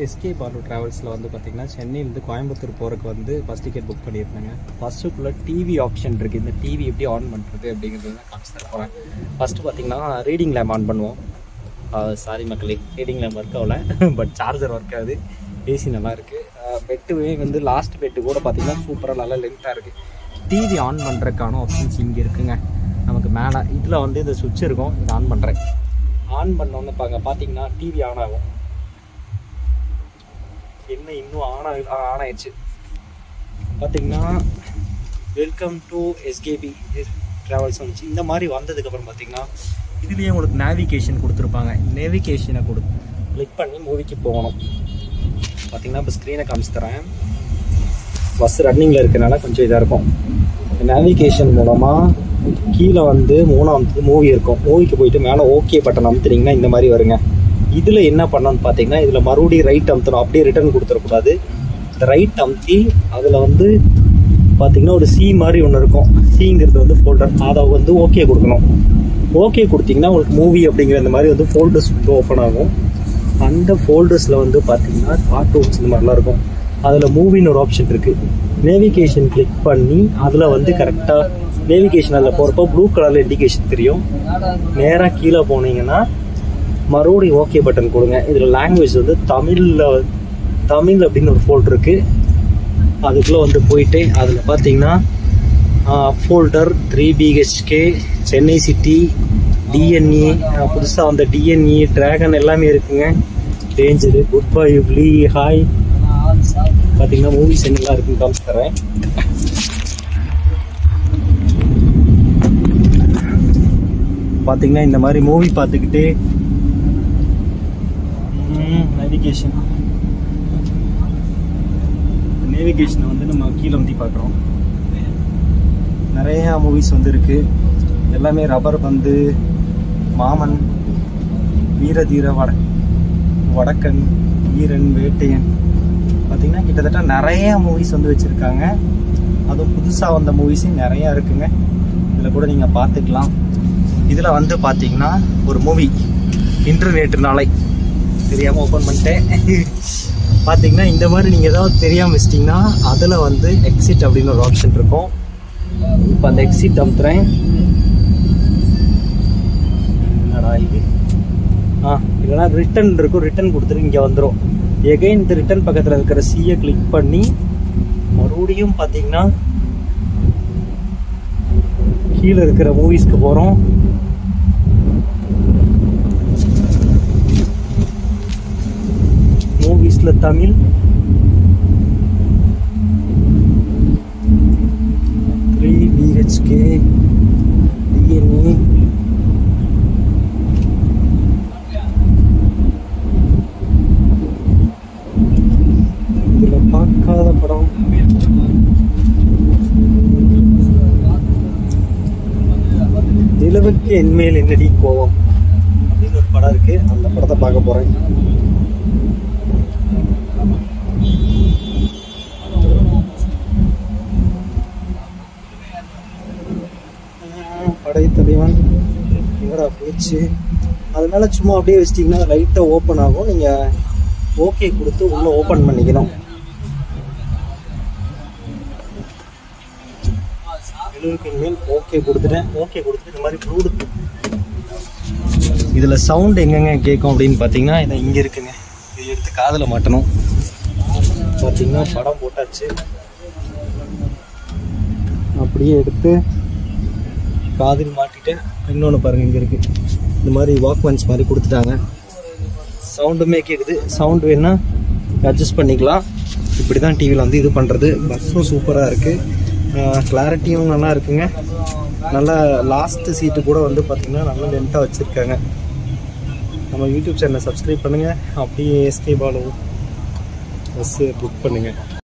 SK Balu ட்ராவல்ஸில் வந்து பார்த்திங்கன்னா சென்னையிலேருந்து கோயம்புத்தூர் போகிறதுக்கு வந்து ஃபஸ்ட் டிக்கெட் புக் பண்ணியிருந்தாங்க. ஃபஸ்ட்டுக்குள்ளே டிவி ஆப்ஷன் இருக்குது. இந்த டிவி எப்படி ஆன் பண்ணுறது அப்படிங்கிறது தான் காமிச்சு தர போகிறேன். ஃபஸ்ட்டு பார்த்திங்கன்னா ரீடிங் லேம்ப் ஆன் பண்ணுவோம். சாரி மக்களே, ரீடிங் லேம்ப் ஒர்க் ஆகலை, பட் சார்ஜர் ஒர்க் ஆகுது. ஏசி நல்லா இருக்குது. பெட்டுவே வந்து லாஸ்ட் பெட்டு கூட பார்த்திங்கன்னா சூப்பராக நல்லா லென்த்தாக இருக்குது. டிவி ஆன் பண்ணுறதுக்கான ஆப்ஷன்ஸ் இங்கே இருக்குங்க. நமக்கு மேலே இதில் வந்து இந்த சுவிட்ச் இருக்கும். இதை ஆன் பண்ணுறேன். ஆன் பண்ணோன்னு பார்த்தீங்கன்னா டிவி ஆன் ஆகும். என்ன இன்னும் ஆன் ஆயிடுச்சு பார்த்தீங்கன்னா. வெல்கம் டு எஸ்கேபி ட்ராவல்ஸ் வந்துச்சு. இந்த மாதிரி வந்ததுக்கப்புறம் பார்த்தீங்கன்னா இதுலேயே உங்களுக்கு நேவிகேஷன் கொடுத்துருப்பாங்க. நேவிகேஷனை கிளிக் பண்ணி மூவிக்கு போகணும். பார்த்தீங்கன்னா இப்போ ஸ்க்ரீனை காமிச்சு தரேன். பஸ் ரன்னிங்கில் இருக்கனால கொஞ்சம் இதாக இருக்கும். நேவிகேஷன் மூலமாக கீழே வந்து 3வது மூவி இருக்கும். மூவிக்கு போயிட்டு மேலே ஓகே பட்டன் அமுத்துனீங்கன்னா இந்த மாதிரி வருங்க. இதில் என்ன பண்ணணும்னு பார்த்தீங்கன்னா, இதில் மறுபடியும் ரைட் அமுத்தணும். அப்படியே ரிட்டர்ன் கொடுத்துடக்கூடாது. இந்த ரைட் அமுத்தி அதில் வந்து பார்த்தீங்கன்னா ஒரு சி மாதிரி ஒன்று இருக்கும். சிங்கிறது வந்து ஃபோல்டர். அதை வந்து ஓகே கொடுக்கணும். ஓகே கொடுத்தீங்கன்னா உங்களுக்கு மூவி அப்படிங்கிற இந்த மாதிரி வந்து ஃபோல்டர்ஸ் வந்து ஓப்பன் ஆகும். அந்த ஃபோல்டர்ஸில் வந்து பார்த்தீங்கன்னா கார்ட்டூன்ஸ் இந்த மாதிரிலாம் இருக்கும். அதில் மூவின்னு ஒரு ஆப்ஷன் இருக்குது. நேவிகேஷன் கிளிக் பண்ணி அதில் வந்து கரெக்டாக நேவிகேஷன் அதில் போகிறப்போ ப்ளூ கலரில் இண்டிகேஷன் தெரியும். நேராக கீழே போனீங்கன்னா மறுபடியும் ஓகே பட்டன் கொடுங்க. இதில் லாங்குவேஜ் வந்து தமிழ் அப்படின்னு ஒரு ஃபோல்டர் இருக்குது. அதுக்குள்ளே வந்து போயிட்டு அதில் பார்த்தீங்கன்னா folder 3BHK, Chennai city, TNE, புதுசாக வந்த டிஎன்இ, ட்ராகன் எல்லாமே இருக்குங்க. டேஞ்சரு, குட் பை யுக்லி, ஹாய் பார்த்தீங்கன்னா மூவிஸ் என்னெல்லாம் இருக்குன்னு காமிச்சு தரேன். பார்த்தீங்கன்னா இந்த மாதிரி மூவி பார்த்துக்கிட்டே நேவிகேஷனை வந்து நம்ம கீழே வந்து பார்க்குறோம். நிறையா மூவிஸ் வந்து இருக்குது. எல்லாமே ரப்பர் பந்து, மாமன், வீரதீர வடக்கன், வீரன், வேட்டையன் பார்த்திங்கன்னா கிட்டத்தட்ட நிறையா மூவிஸ் வந்து வச்சுருக்காங்க. அதுவும் புதுசாக வந்த மூவிஸும் நிறையா இருக்குங்க. இதில் கூட நீங்கள் பார்த்துக்கலாம். இதில் வந்து பார்த்தீங்கன்னா ஒரு மூவி இன்டர்நெட் நாளை தெரியாமல் ஓப்பன் பண்ணிட்டேன். பார்த்தீங்கன்னா இந்த மாதிரி நீங்கள் ஏதாவது தெரியாமல் வச்சிட்டிங்கன்னா அதில் வந்து எக்ஸிட் அப்படின்னு ஒரு ஆப்ஷன் இருக்கும். இப்போ அந்த எக்ஸிட் அமுத்துறேன். என்னடா இது? இல்லைனா ரிட்டன் இருக்கும். ரிட்டன் கொடுத்துட்டு இங்கே வந்துடும். எகைன் இந்த ரிட்டன் பக்கத்தில் இருக்கிற சியை கிளிக் பண்ணி மறுபடியும் பார்த்தீங்கன்னா கீழே இருக்கிற மூவிஸ்க்கு போகிறோம். மூவிஸ்ல தமிழ், BHK, டிஎன்இ, இதுல பார்க்காத படம் நிலவுக்கு என்மேல் என்னடி கோவம் அப்படின்னு ஒரு படம் இருக்கு. அந்த படத்தை பார்க்க போறேன். படைத்தலைவன் எங்கடா போச்சு? அதனால சும்மா அப்படியே வச்சிட்டிங்கன்னா லைட்டாக ஓப்பன் ஆகும். நீங்கள் ஓகே கொடுத்து உள்ளே ஓப்பன் பண்ணிக்கணும். மேல் ஓகே கொடுத்துட்டேன். ஓகே கொடுத்துட்டு இந்த மாதிரி ப்ளூடூத் இதில் சவுண்ட் எங்கெங்க கேட்கும் அப்படின்னு பார்த்தீங்கன்னா இதை இங்கே இருக்குங்க. இது எடுத்து காதில் மாட்டணும். பார்த்தீங்கன்னா படம் போட்டாச்சு. அப்படியே எடுத்து காதில் மாட்டிட்டு இன்னொன்று பாருங்கள் இங்கே இருக்குது. இந்த மாதிரி வாக்மேன்ஸ் மாதிரி கொடுத்துட்டாங்க. சவுண்டுமே கேட்குது. சவுண்டு வேணால் அட்ஜஸ்ட் பண்ணிக்கலாம். இப்படி தான் டிவியில் வந்து இது பண்ணுறது. பஸ்ஸும் சூப்பராக இருக்குது. கிளாரிட்டியும் நல்லா இருக்குங்க. நல்லா லாஸ்ட்டு சீட்டு கூட வந்து பார்த்திங்கன்னா நல்லா லென்த்தாக வச்சுருக்காங்க. நம்ம யூடியூப் சேனலை சப்ஸ்கிரைப் பண்ணுங்கள். அப்படியே எஸ்கே பாலு பஸ்ஸு புக் பண்ணுங்கள்.